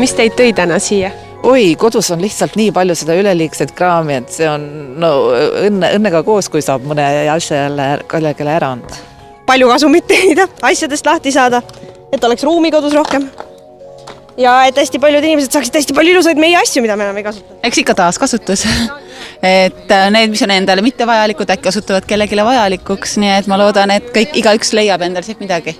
mis teid tõi täna siia? Oi, kodus on lihtsalt nii palju seda üleliigset kraami, et see on õnnega koos, kui saab mõne asja jälle kellelegi ära anda. Palju kasumit teenida, asjadest lahti saada, et oleks ruumi kodus rohkem. Ja et hästi paljud inimesed saaksid hästi palju ilusaid meie asju, mida me enam ei kasuta. Eks ikka taaskasutus. Et need, mis on endale mitte vajalikud, äkki osutuvad kellegile vajalikuks, nii et ma loodan, et igaüks leiab endale siit midagi.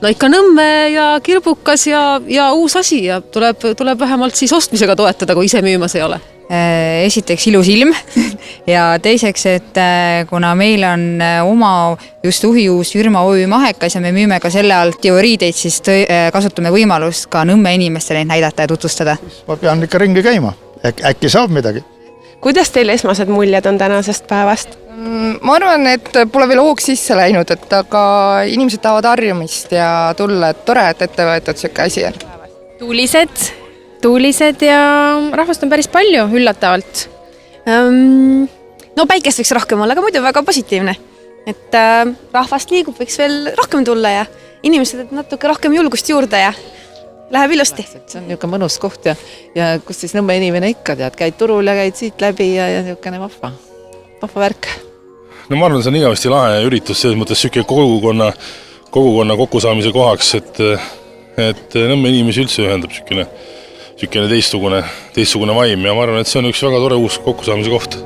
No ikka Nõmme ja kirbukas ja uus asi ja tuleb vähemalt siis ostmisega toetada, kui ise müümas ei ole. Esiteks ilus ilm ja teiseks, et kuna meil on oma just uhiuus firma OÜ Mahekas ja me müüme ka selle alt ju riideid, siis kasutame võimalust ka Nõmme inimestele näidata ja tutvustada. Ma pean ikka ringi käima, äkki saab midagi. Kuidas teil esmased muljed on tänasest päevast? Ma arvan, et pole veel hoog sisse läinud, et aga inimesed tahavad harjumist ja tulla, et tore, et ette võetud siuke asi on. Tuulised ja rahvast on päris palju, üllatavalt. No päikest võiks rohkem olla, aga muidu väga positiivne. Et rahvast liigub, võiks veel rohkem tulla ja inimesed natuke rohkem julgust juurde ja läheb ilusti. See on niisugune mõnus koht ja kus siis Nõmme inimene ikka tead, käid turul ja käid siit läbi ja niisugune vahva värk. No ma arvan, see on igavesti lahe üritus, selles mõttes siuke kogukonna kokkusaamise kohaks, et Nõmme inimesi üldse ühendab siukene teistsugune vaim ja ma arvan, et see on üks väga tore uus kokkusaamise koht.